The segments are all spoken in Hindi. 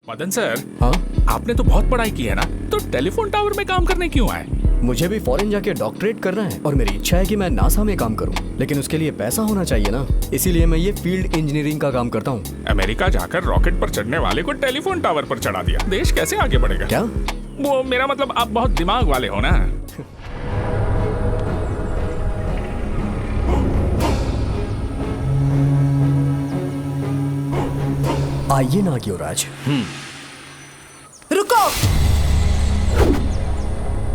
मदन सर, हाँ, आपने तो बहुत पढ़ाई की है ना, तो टेलीफोन टावर में काम करने क्यों आए? मुझे भी फॉरेन जाके डॉक्टरेट करना है और मेरी इच्छा है कि मैं नासा में काम करूं, लेकिन उसके लिए पैसा होना चाहिए ना। इसीलिए मैं ये फील्ड इंजीनियरिंग का काम करता हूँ। अमेरिका जाकर रॉकेट पर चढ़ने वाले को टेलीफोन टावर पर चढ़ा दिया, देश कैसे आगे बढ़ेगा? क्या? वो मेरा मतलब, आप बहुत दिमाग वाले हो ना। आइए ना युवराज। रुको!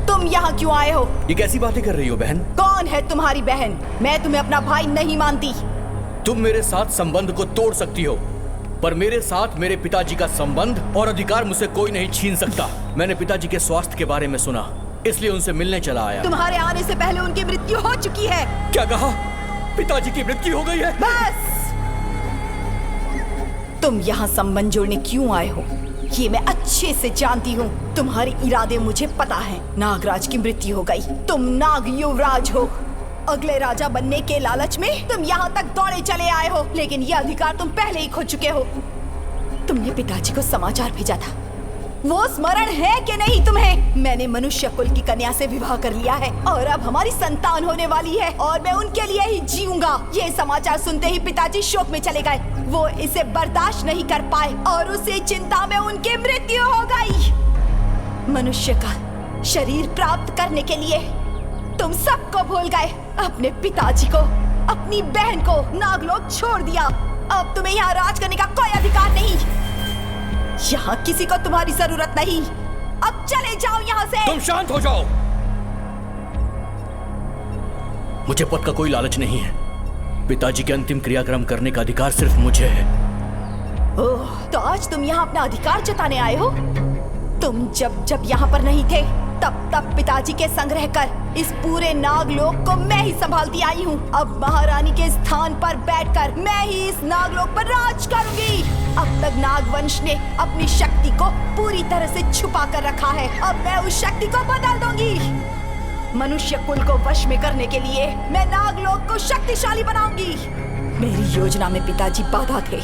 तुम यहाँ क्यों आए हो? ये कैसी बातें कर रही हो बहन? कौन है तुम्हारी बहन? मैं तुम्हें अपना भाई नहीं मानती। तुम मेरे साथ संबंध को तोड़ सकती हो, पर मेरे साथ मेरे पिताजी का संबंध और अधिकार मुझसे कोई नहीं छीन सकता। मैंने पिताजी के स्वास्थ्य के बारे में सुना, इसलिए उनसे मिलने चला आया। तुम्हारे आने से पहले उनकी मृत्यु हो चुकी है। क्या कहा? पिताजी की मृत्यु हो गई है? बस! तुम यहाँ संबंध जोड़ने क्यों आए हो, ये मैं अच्छे से जानती हूँ। तुम्हारे इरादे मुझे पता है। नागराज की मृत्यु हो गई, तुम नाग युवराज हो। अगले राजा बनने के लालच में तुम यहाँ तक दौड़े चले आए हो, लेकिन ये अधिकार तुम पहले ही खो चुके हो। तुमने पिताजी को समाचार भेजा था, वो स्मरण है कि नहीं तुम्हें? मैंने मनुष्य कुल की कन्या से विवाह कर लिया है और अब हमारी संतान होने वाली है और मैं उनके लिए ही जीऊंगा। ये समाचार सुनते ही पिताजी शोक में चले गए। वो इसे बर्दाश्त नहीं कर पाए और उसी चिंता में उनकी मृत्यु हो गई। मनुष्य का शरीर प्राप्त करने के लिए तुम सबको भूल गए, अपने पिताजी को, अपनी बहन को नागलोक छोड़ दिया। अब तुम्हें यहाँ राज करने का कोई अधिकार नहीं। यहाँ किसी को तुम्हारी जरूरत नहीं। अब चले जाओ यहाँ से। तुम शांत हो जाओ। मुझे पद का कोई लालच नहीं है। पिताजी के अंतिम क्रियाक्रम करने का अधिकार सिर्फ मुझे है। ओह, तो आज तुम यहाँ अपना अधिकार जताने आए हो? तुम जब जब यहाँ पर नहीं थे, तब तब पिताजी के संग रहकर इस पूरे नागलोक को मैं ही संभालती आई हूँ। अब महारानी के स्थान पर बैठकर मैं ही इस नागलोक पर राज करूंगी। अब तक नागवंश ने अपनी शक्ति को पूरी तरह से छुपा कर रखा है, अब मैं उस शक्ति को बदल दूंगी। मनुष्य कुल को वश में करने के लिए मैं नागलोक को शक्तिशाली बनाऊंगी। मेरी योजना में पिताजी बाधा थे,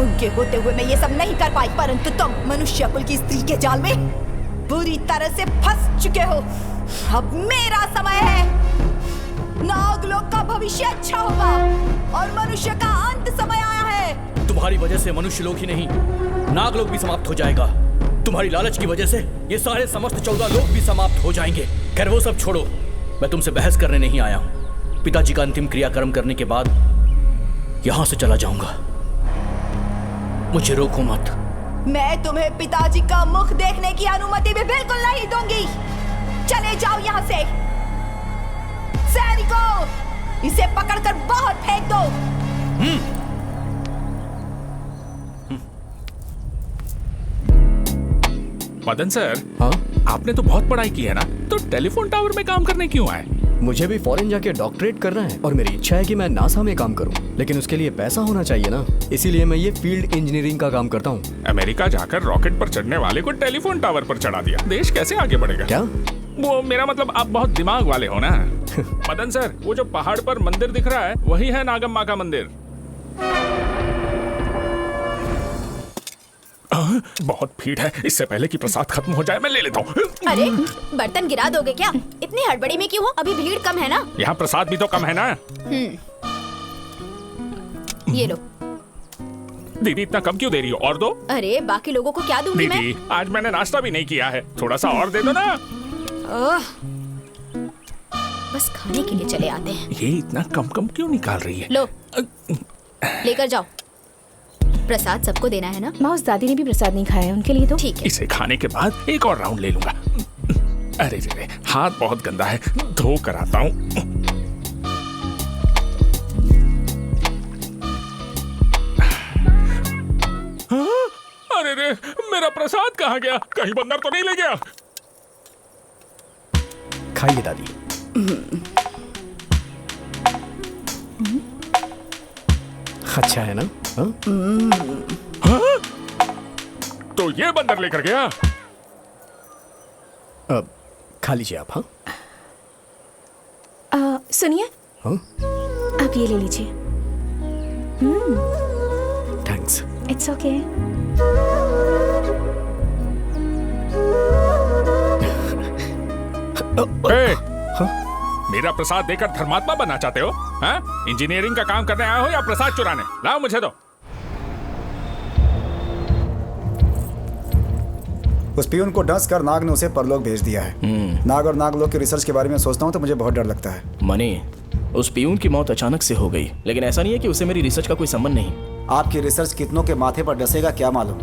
उनके होते हुए मैं ये सब नहीं कर पाई, परंतु तुम मनुष्य कुल की स्त्री के जाल में बुरी तरह से फंस चुके हो। अब मेरा समय है। नागलोक का भविष्य अच्छा होगा और मनुष्य का अंत समय आया है। तुम्हारी वजह से मनुष्य लोक ही नहीं, नागलोक भी समाप्त हो जाएगा। तुम्हारी लालच की वजह से ये सारे समस्त 14 लोक भी समाप्त हो जाएंगे। खैर वो सब छोड़ो, मैं तुमसे बहस करने नहीं आया हूँ। पिताजी का अंतिम क्रियाक्रम करने के बाद यहाँ से चला जाऊंगा। मुझे रोको मत। मैं तुम्हें पिताजी का मुख देखने की अनुमति भी बिल्कुल नहीं दूंगी। चले जाओ यहाँ से। सैनिकों, इसे पकड़कर बाहर फेंक दो। मदन सर, हाँ, आपने तो बहुत पढ़ाई की है ना, तो टेलीफोन टावर में काम करने क्यों आए? मुझे भी फॉरेन जाके डॉक्टरेट करना है और मेरी इच्छा है कि मैं नासा में काम करूं, लेकिन उसके लिए पैसा होना चाहिए ना। इसीलिए मैं ये फील्ड इंजीनियरिंग का काम करता हूँ। अमेरिका जाकर रॉकेट पर चढ़ने वाले को टेलीफोन टावर पर चढ़ा दिया, देश कैसे आगे बढ़ेगा? क्या? वो मेरा मतलब, आप बहुत दिमाग वाले हो ना। मदन सर, वो जो पहाड़ पर मंदिर दिख रहा है, वही है नागम माँ का मंदिर। बहुत भीड़ है, इससे पहले कि प्रसाद खत्म हो जाए मैं ले लेता हूँ। अरे, बर्तन गिरा दोगे क्या? इतनी हड़बड़ी में क्यों हो? अभी भीड़ कम है ना। यहाँ प्रसाद भी तो कम है ना। ये लो। दीदी इतना कम क्यों दे रही हो? और दो। अरे, बाकी लोगों को क्या दूंगी मैं? दीदी, आज मैंने नाश्ता भी नहीं किया है, थोड़ा सा और दे दो ना। बस खाने के लिए चले आते हैं। ये इतना कम कम क्यों निकाल रही है? लो, लेकर जाओ। प्रसाद सबको देना है ना? माउस दादी ने भी प्रसाद नहीं खाया है, उनके लिए तो ठीक है। इसे खाने के बाद एक और राउंड ले लूंगा। अरे रे, हाथ बहुत गंदा है, धो कर आता हूँ। अरे रे, मेरा प्रसाद कहाँ गया? कहीं बंदर तो नहीं ले गया? खाइए दादी। अच्छा है ना? हाँ? हाँ? तो ये बंदर लेकर गया? अब खा लीजिए आप। हाँ, सुनिए, हाँ? आप ये ले लीजिए। थैंक्स। It's okay. मेरा प्रसाद देकर धर्मात्मा बनना चाहते हो? हाँ? इंजीनियरिंग का काम करने आए हो या प्रसाद चुराने? लाओ मुझे दो। उस पियून को डस कर नाग ने उसे परलोक भेज दिया है। नाग और नागलोक की रिसर्च के बारे में सोचता हूँ तो मुझे बहुत डर लगता है। मनी, उस पियून की मौत अचानक से हो गई, लेकिन ऐसा नहीं है कि उसे मेरी रिसर्च का कोई संबंध नहीं। आपकी रिसर्च कितनों के माथे पर डसेगा क्या मालूम।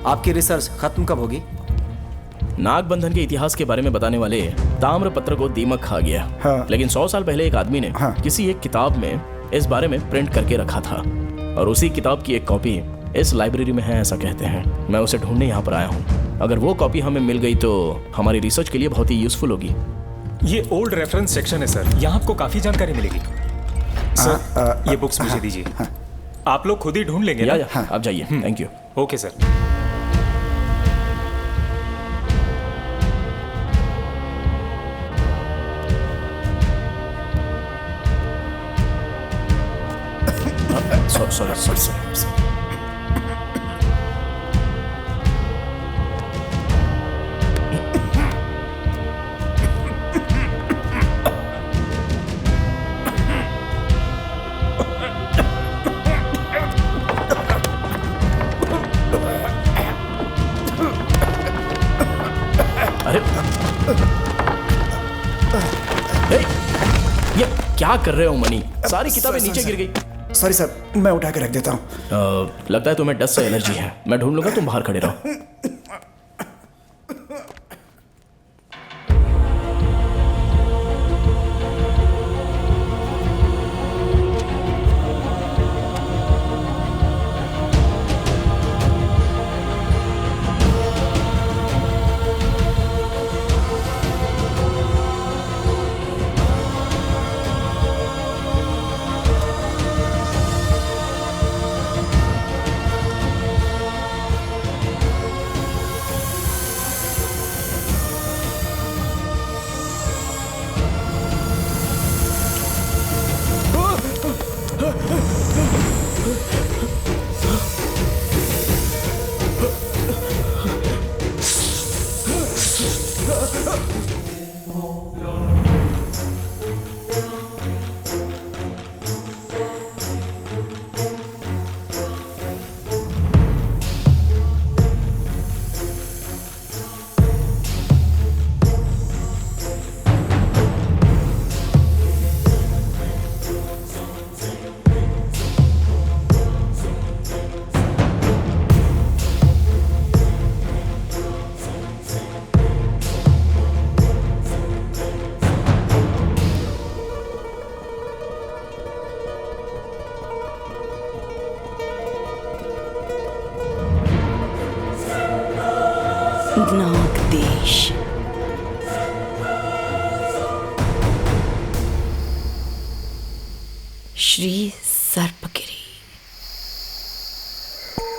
आपकी रिसर्च खत्म कब होगी? नाग बंधन के इतिहास के बारे में बताने वाले ताम्र पत्र को दीमक खा गया। हाँ। लेकिन 100 साल पहले एक आदमी ने हाँ। किसी एक किताब में इस बारे में प्रिंट करके रखा था, और उसी किताब की एक कॉपी इस लाइब्रेरी में है, ऐसा कहते हैं। मैं उसे ढूंढने यहाँ पर आया हूँ। अगर वो कॉपी हमें मिल गई तो हमारी रिसर्च के लिए बहुत ही यूजफुल होगी। ये ओल्ड रेफरेंस सेक्शन है सर, यहाँ आपको काफी जानकारी मिलेगी। सर ये बुक्स मुझे दीजिए। आप लोग खुद ही ढूंढ लेंगे ना? या, आप जाइए। Thank you. Okay sir. Sorry. अरे ये क्या कर रहे हो मनी? सारी किताबें नीचे गिर गई। सॉरी सर, मैं उठा के रख देता हूँ। लगता है तुम्हें डस्ट से एलर्जी है। मैं ढूंढ लूंगा, तुम बाहर खड़े रहो। नाग देश। श्री सर्पगिरी,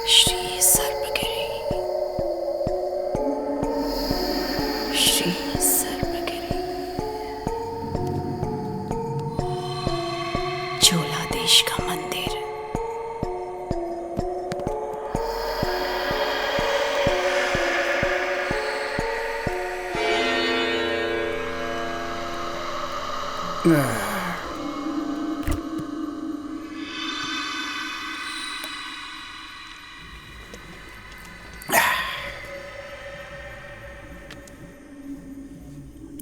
श्री सर्पगिरी, श्री सर्पगिरी। चोला देश का मंदिर।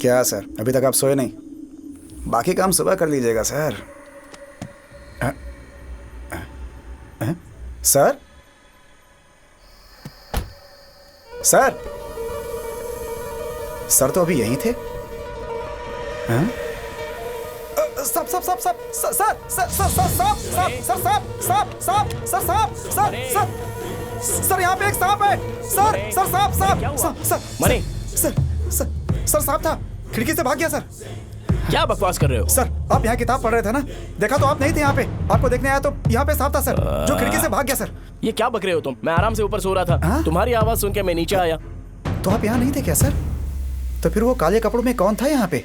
क्या सर, अभी तक आप सोए नहीं? बाकी काम सुबह कर लीजिएगा सर। सर सर सर तो अभी यहीं थे। सब सब सब सब sir sir sir sir sir sir sir sir sir sir sir यहाँ पे एक सांप है सर। सर सांप सांप sir money, sir sir sir सांप था, खिड़की से भाग गया सर। क्या बकवास कर रहे हो? सर आप यहाँ किताब पढ़ रहे थे ना, देखा तो आप नहीं थे यहाँ पे। आपको देखने आया तो यहाँ पे सांप था सर, जो खिड़की से भाग गया सर। ये क्या बक रहे हो तुम? मैं आराम से ऊपर सो रहा था। हाँ? तुम्हारी आवाज सुन के मैं नीचे आया। तो आप यहाँ नहीं थे क्या सर? तो फिर वो काले कपड़ों में कौन था यहाँ पे?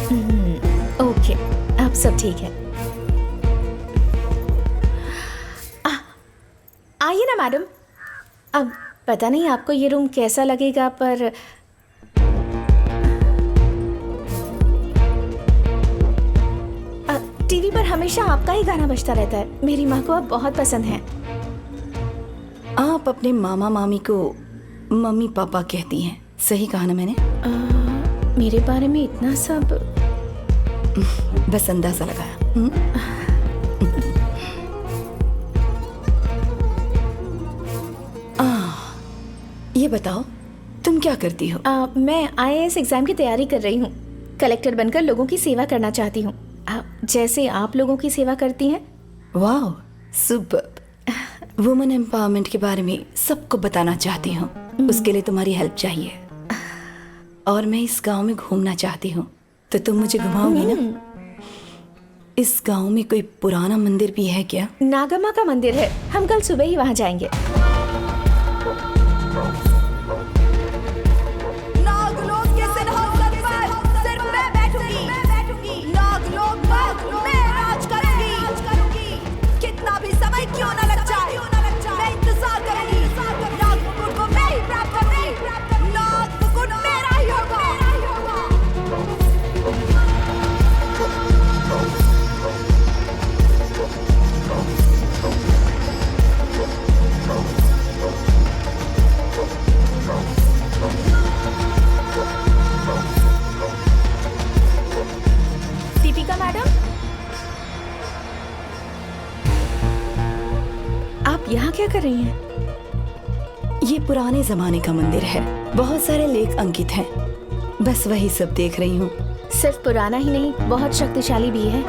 ओके, अब सब ठीक है। आइए ना मैडम। अब पता नहीं आपको ये रूम कैसा लगेगा, पर टीवी पर हमेशा आपका ही गाना बजता रहता है। मेरी माँ को आप बहुत पसंद हैं। आप अपने मामा मामी को मम्मी पापा कहती हैं, सही कहा ना मैंने? मेरे बारे में इतना सब बस अंदाजा लगाया। ये बताओ तुम क्या करती हो? मैं IAS एग्जाम की तैयारी कर रही हूँ। कलेक्टर बनकर लोगों की सेवा करना चाहती हूँ, जैसे आप लोगों की सेवा करती हैं। वाह, सुपर्ब। वुमेन एम्पावरमेंट के बारे में सबको बताना चाहती हूँ। उसके लिए तुम्हारी हेल्प चाहिए। और मैं इस गांव में घूमना चाहती हूँ, तो तुम मुझे घुमाओगी ना? इस गांव में कोई पुराना मंदिर भी है क्या? नागम्मा का मंदिर है, हम कल सुबह ही वहाँ जाएंगे। नागलोक के सिंहासन पर सिर्फ मैं बैठूंगी। नागलोक पर मैं राज करूंगी। कितना भी समय क्यों न लग जाए, मैं इंतजार करूंगी। नाग मुकुट को मैं ही प्राप्त करूंगी। नाग मुकुट मेरा ही होगा। दीपिका मैडम, आप यहाँ क्या कर रही हैं? ये पुराने जमाने का मंदिर है, बहुत सारे लेख अंकित हैं। बस वही सब देख रही हूँ। सिर्फ पुराना ही नहीं, बहुत शक्तिशाली भी है।